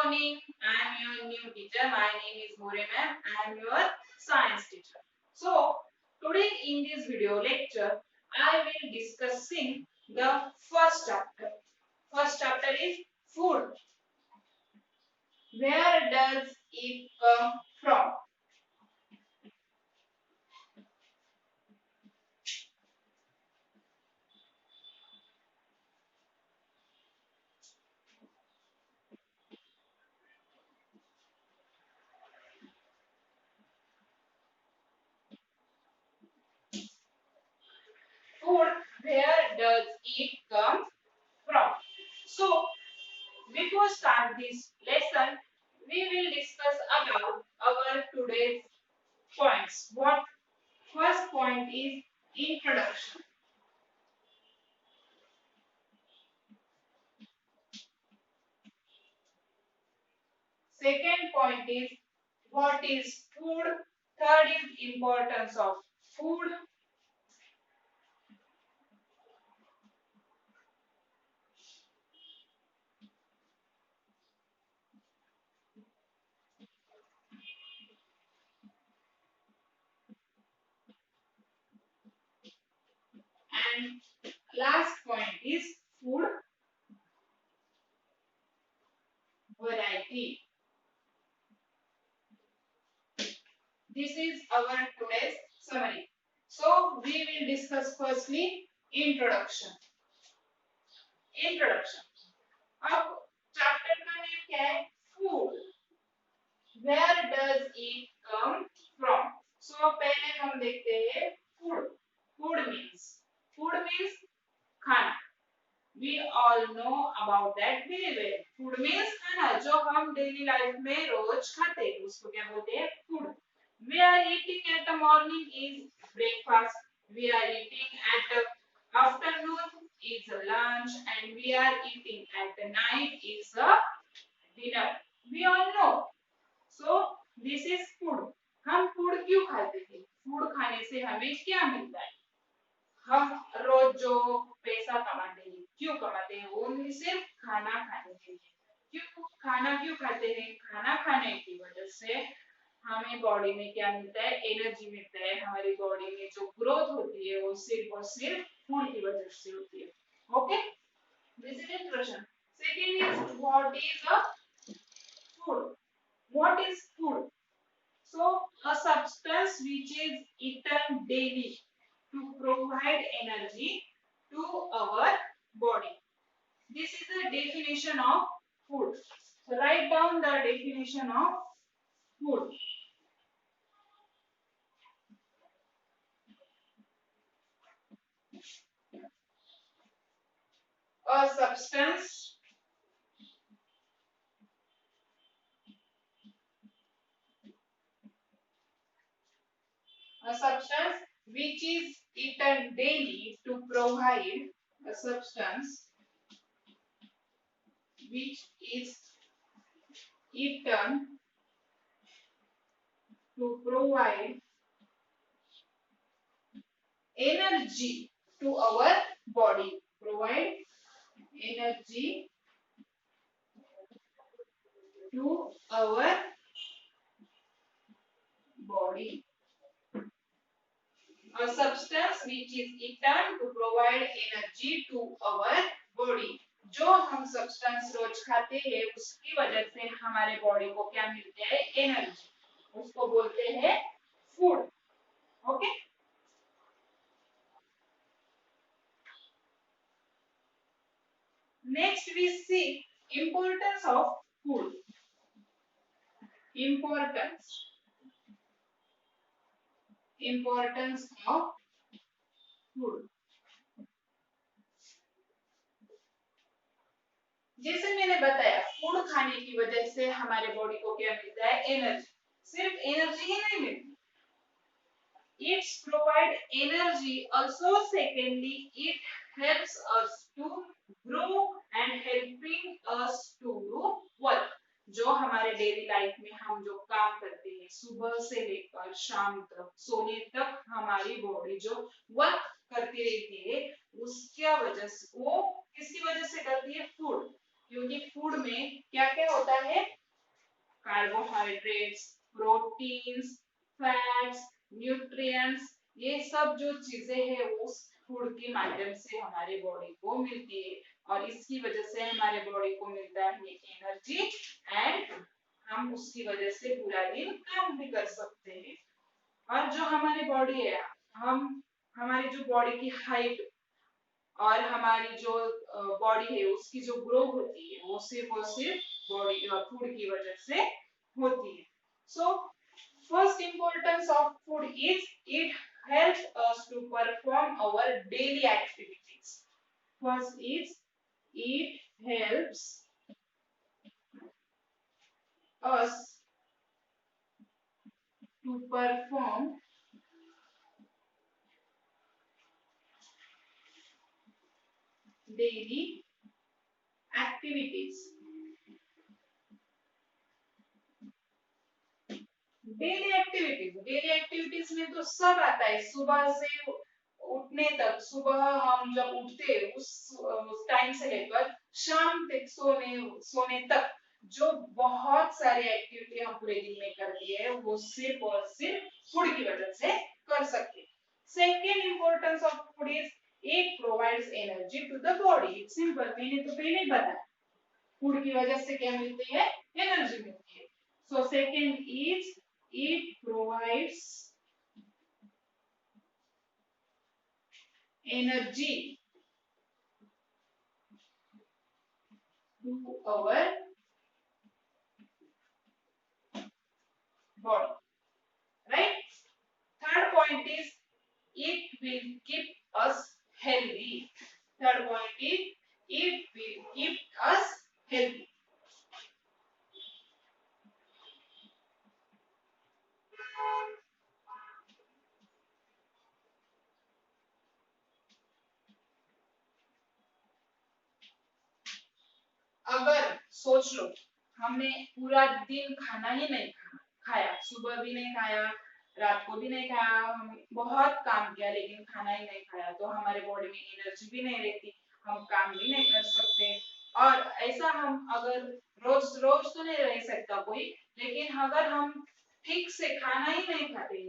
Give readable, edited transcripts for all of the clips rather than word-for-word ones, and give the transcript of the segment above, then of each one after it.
morning. I am your new teacher. My name is More ma'am. I am your science teacher. So, today in this video lecture, I will discussing the first chapter. First chapter is food. Where does it come from? Food, where does it come from? So, before start this lesson, we will discuss about our today's points. What first point is introduction. Second point is what is food. Third is importance of food. And last point is food variety. This is our today's summary. So we will discuss firstly introduction. Introduction. अब chapter का name क्या है? Food. Where does it come from? So पहले हम देखते हैं food. Food means खाना. We all know about that very well. Food means खाना जो हम daily life में रोज खाते हैं उसको क्या बोलते हैं? Food. We are eating at the morning is breakfast. We are eating at the afternoon is a lunch, and we are eating at the night is a dinner. We all know. So this is food. हम food क्यों खाते हैं? Food खाने से हमें क्या मिलता है? हम रोज जो पैसा कमाते हैं क्यों कमाते हैं? वो सिर्फ खाना खाने के लिए. क्यों खाते हैं? खाना खाने की वजह से हमें बॉडी में क्या मिलता है? एनर्जी मिलता है. हमारी बॉडी में जो ग्रोथ होती है वो सिर्फ और सिर्फ फूड की वजह से होती है. Okay, this is introduction. Second is what is a food. What is food? So a substance which is eaten daily to provide energy to our body. This is the definition of food. So write down the definition of food. A substance which is eaten daily to provide a substance which is eaten to provide energy to our body. Provide energy to our body. A substance which is eaten to provide energy to our body. जो हम substance रोज खाते हैं उसकी वजह से हमारे body को क्या मिलता है? एनर्जी. उसको बोलते हैं food. Okay, next we see importance of food. Importance of food. जैसे मैंने बताया फूड खाने की वजह से हमारे बॉडी को क्या मिलता है? एनर्जी. सिर्फ एनर्जी ही नहीं मिलती. It's provide energy also. Secondly, it helps us to grow and helping us to work. जो हमारे डेली लाइफ में हम जो काम करते हैं सुबह से लेकर शाम तक सोने तक हमारी बॉडी जो वर्क करती रहती है उसकी वजह से वो किसकी वजह से करती है? फूड. क्योंकि फूड में क्या क्या होता है? कार्बोहाइड्रेट्स, प्रोटीन्स, फैट्स, न्यूट्रिएंट्स, ये सब जो चीजें हैं वो फूड के माध्यम से हमारे बॉडी को मिलती है और इसकी वजह से हमारे बॉडी को मिलता है एनर्जी एंड हम उसकी वजह से पूरा दिन काम भी कर सकते हैं। और जो हमारी बॉडी है, हम हमारी जो बॉडी की हाइट और हमारी जो बॉडी है उसकी जो ग्रोथ होती है वो सिर्फ और सिर्फ बॉडी फूड की वजह से होती है। So first importance of food is it helps us to perform our daily activities. First is it helps us to perform daily activities. Daily activities में तो सब आता है, सुबह से उठने तक। सुबह हम जब उठते हैं उस टाइम से लेकर शाम तक सोने तक जो बहुत सारी एक्टिविटी हम पूरे दिन में करते हैं वो सिर्फ और सिर्फ फूड की वजह से कर सकते हैं। Second importance of food is it provides energy to the body. It's simple, मैंने तो पहले ही बताया फूड की वजह से क्या मिलती है, एनर्जी मिलती है। So second is it provides energy to our body, right? Third point is it will keep us healthy. Third point is it will keep us healthy. अगर सोच लो हमने पूरा दिन खाना ही नहीं खाया, सुबह भी नहीं खाया, रात को भी नहीं खाया, हम बहुत काम किया लेकिन खाना ही नहीं खाया, तो हमारे बॉडी में एनर्जी भी नहीं रहती, हम काम भी नहीं कर सकते। और ऐसा हम अगर रोज रोज तो नहीं रह सकता कोई, लेकिन अगर हम ठीक से खाना ही नहीं खाते,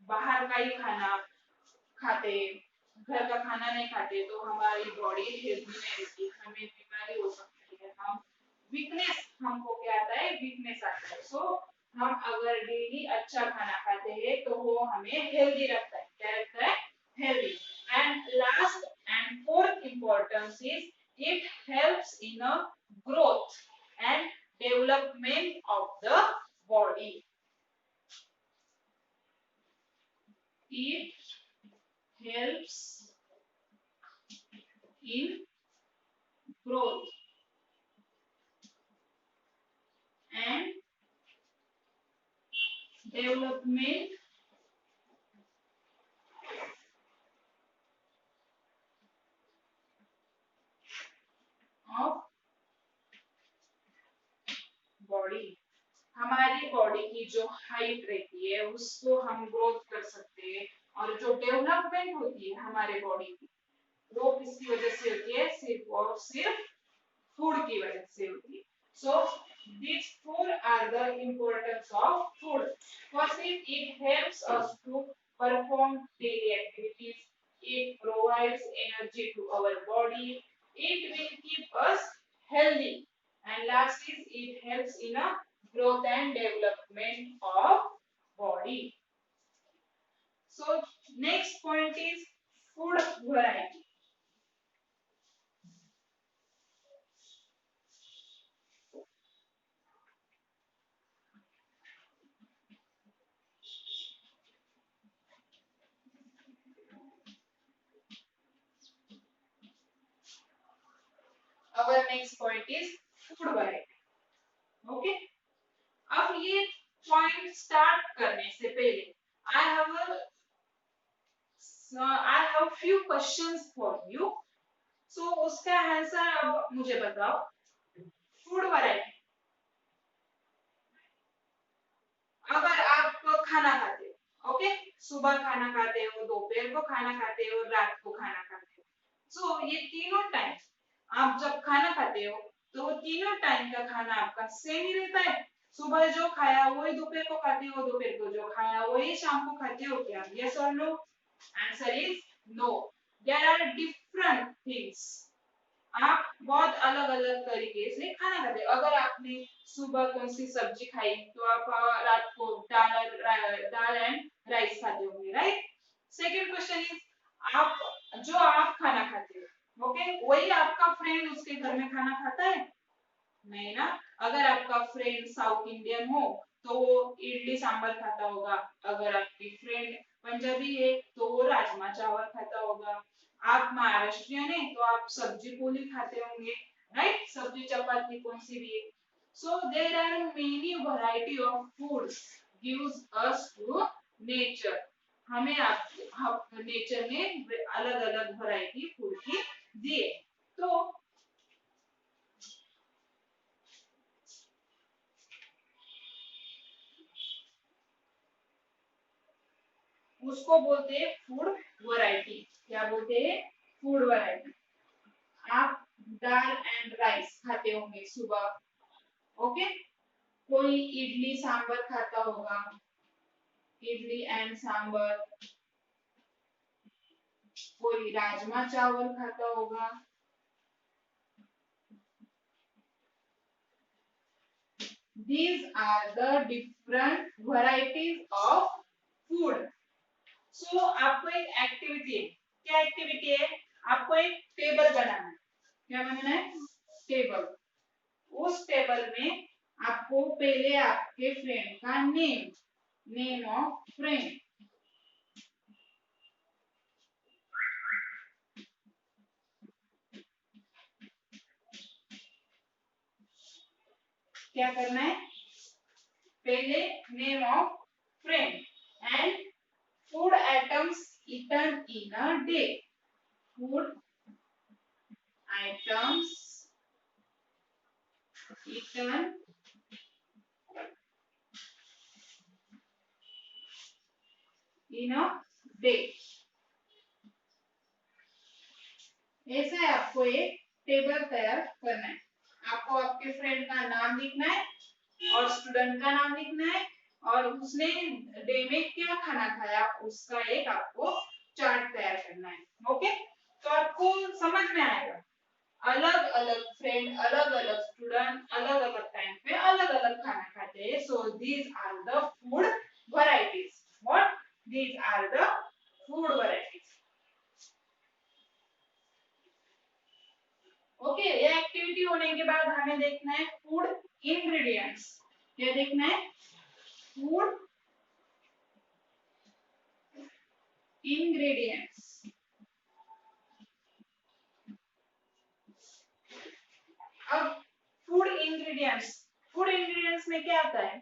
बाहर का ही खाना खाते, घर का खाना नहीं खाते, तो हमारी बॉडी हेल्दी नहीं रहती, हमें बीमारी हो सकती है, हम वीकनेस, हमको क्या आता है, वीकनेस आता है। सो हम अगर डेली अच्छा खाना खाते हैं तो वो हमें हेल्दी रखता है। क्या रखता है, healthy. And last and fourth importance is it helps in a growth and development of the body. It helps in growth and development of body। हमारी बॉडी की जो हाइट रहती है उसको हम ग्रोथ कर सकते हैं, और जो डेवलपमेंट होती है हमारे बॉडी की वो किसकी वजह से होती है, सिर्फ और सिर्फ फूड की वजह से होती है। सो these four are the importance of food. First is it helps us to perform daily activities, it provides energy to our body, it will keep us healthy, and last is it helps in a growth and development of body. So next point is food variety. Our next point is food variety. Okay, अब ये point start करने से पहले I have few questions for you. So उसका answer अब मुझे बताओ। Food variety, अगर आप खाना खाते हो, ओके, सुबह खाना खाते हो, दोपहर को खाना खाते हो, रात को खाना खाते हो, सो ये तीनों टाइम आप जब खाना खाते हो तो वो तीनों टाइम का खाना आपका सेम ही रहता है। सुबह जो खाया वही दोपहर को खाते हो, दोपहर को जो खाया वही शाम को खाते हो क्या? यस और no? Answer is no. There are different things. आप बहुत अलग अलग तरीके से खाना खाते हो। अगर आपने सुबह कौन सी सब्जी खाई तो आप रात को दाल एंड राइस खाते होंगे, राइट? सेकंड क्वेश्चन इज आप जो आप खाना खाते हो, ओके, वही आपका फ्रेंड उसके घर में खाना खाता है? नहीं ना। अगर आपका फ्रेंड साउथ इंडियन हो तो वो इडली सांभर खाता होगा। अगर आपकी फ्रेंड पंजाबी है तो वो राजमा चावल खाता होगा। आप महाराष्ट्रियन है तो आप सब्जी पूरी खाते होंगे, राइट? सब्जी चपाती कौन सी भी है। So there are many variety of foods gives us to nature. हमें आप नेचर ने अलग अलग वैरायटी फूड की दिए। तो उसको बोलते हैं फूड वैरायटी। क्या बोलते हैं? Food variety. आप दाल एंड राइस खाते होंगे सुबह, ओके। कोई इडली सांबर खाता होगा, इडली एंड सांबर। कोई राजमा चावल खाता होगा। These are the different varieties of food. So आपको एक एक्टिविटी है। क्या एक्टिविटी है? आपको एक टेबल बनाना है। क्या बनाना है? टेबल। उस टेबल में आपको पहले आपके फ्रेंड का नेम ऑफ फ्रेंड, क्या करना है? पहले name of friend and food items eaten in a day. Food items eaten in a day. ऐसा है, आपको एक टेबल तैयार करना है। आपको आपके फ्रेंड का नाम लिखना है और स्टूडेंट का नाम लिखना है और उसने डे में क्या खाना खाया उसका एक आपको चार्ट तैयार करना है, ओके। तो आपको समझ में आएगा अलग अलग फ्रेंड, अलग अलग स्टूडेंट अलग अलग टाइम पे अलग अलग खाना खाते हैं। So these are the food varieties. What? These are the food varieties. Okay, ये एक्टिविटी होने के बाद हमें देखना है फूड इंग्रेडिएंट्स। क्या देखना है? Food ingredients. अब फूड इंग्रेडिएंट्स में क्या आता है?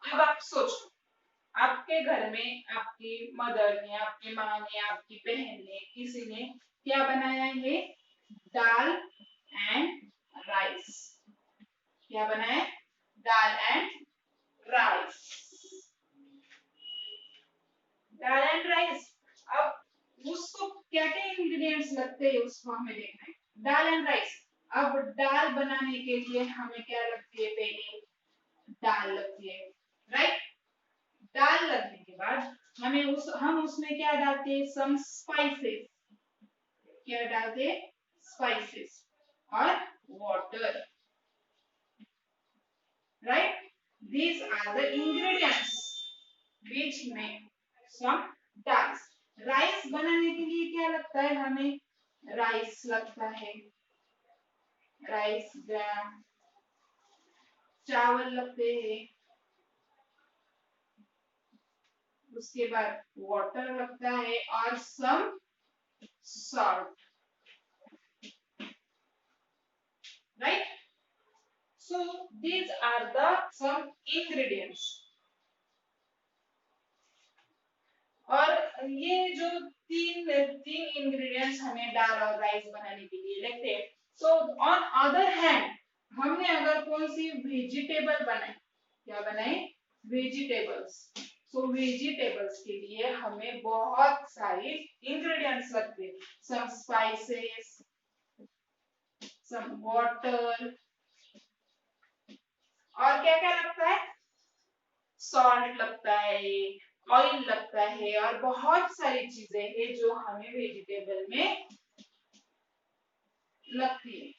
अब आप सोचो, आपके घर में आपकी मदर ने, आपकी माँ ने, आपकी बहन ने, किसी ने क्या बनाया है? Dal and rice. क्या बनाया? Dal and rice. Dal and rice. अब उसको क्या क्या इंग्रेडिएंट्स लगते हैं उसको हमें देखना है। Dal and rice. अब दाल बनाने के लिए हमें क्या लगती है? पहले दाल लगती है, राइट? दाल लगने के बाद हम उसमें क्या डालते हैं? सम स्पाइसेस। क्या डालते हैं? स्पाइसेस और water, right? These are the ingredients which make some dals. Rice बनाने के लिए क्या लगता है हमें? राइस लगता है, राइस ग्राम, चावल लगते हैं, उसके बाद वाटर लगता है और सम salt, right? So these are the some ingredients. और ये जो तीन इंग्रेडिएंट्स हमें दाल और राइस बनाने के लिए लगते हैं। सो ऑन अदर हैंड हमने अगर कौन सी वेजिटेबल बनाए, क्या बनाए? वेजिटेबल्स। सो वेजिटेबल्स के लिए हमें बहुत सारे इंग्रेडिएंट्स लगते हैं। सम स्पाइसेस, सम वाटर, और क्या क्या लगता है, सॉल्ट लगता है, ऑयल लगता है और बहुत सारी चीजें हैं जो हमें वेजिटेबल में लगती है।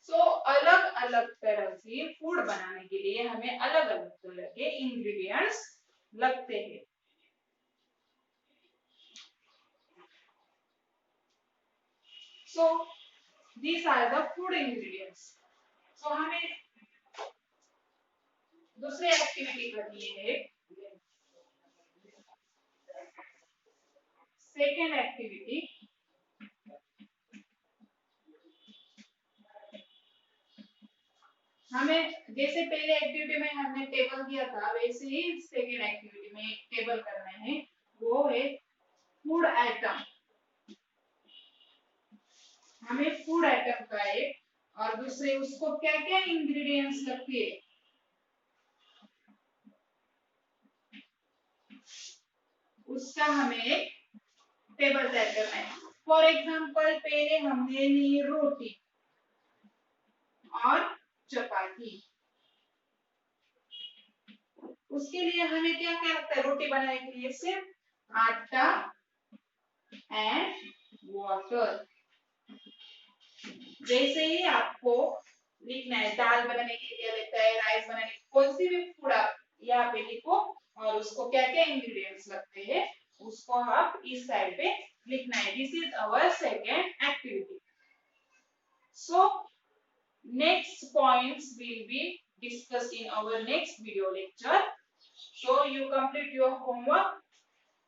सो अलग अलग तरह से फूड बनाने के लिए हमें अलग अलग तरह के इंग्रेडिएंट्स लगते हैं। सो these are the food ingredients. सो हमें दूसरी एक्टिविटी करनी है, सेकेंड एक्टिविटी। हमें जैसे पहले एक्टिविटी में हमने टेबल किया था वैसे ही सेकेंड एक्टिविटी में एक टेबल करना है, वो है फूड आइटम। हमें फूड आइटम का एक और दूसरे उसको क्या क्या इंग्रेडिएंट्स लगती है उसका हमें टेबल तैयार करना है। फॉर एग्जाम्पल पहले हमने ली रोटी और चपाती। उसके लिए हमें क्या क्या लगता है, रोटी बनाने के लिए सिर्फ आटा एंड वाटर। जैसे ही आपको लिखना है दाल बनाने के लिए लगता है, राइस बनाने के कोई सी भी फूड आप यहाँ पे लिखो और उसको क्या क्या इंग्रेडिएंट्स लगते हैं उसको आप इस साइड पे लिखना है। This is our second activity. So next points will be discussed in our next video lecture. So you complete your homework,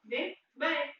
then bye.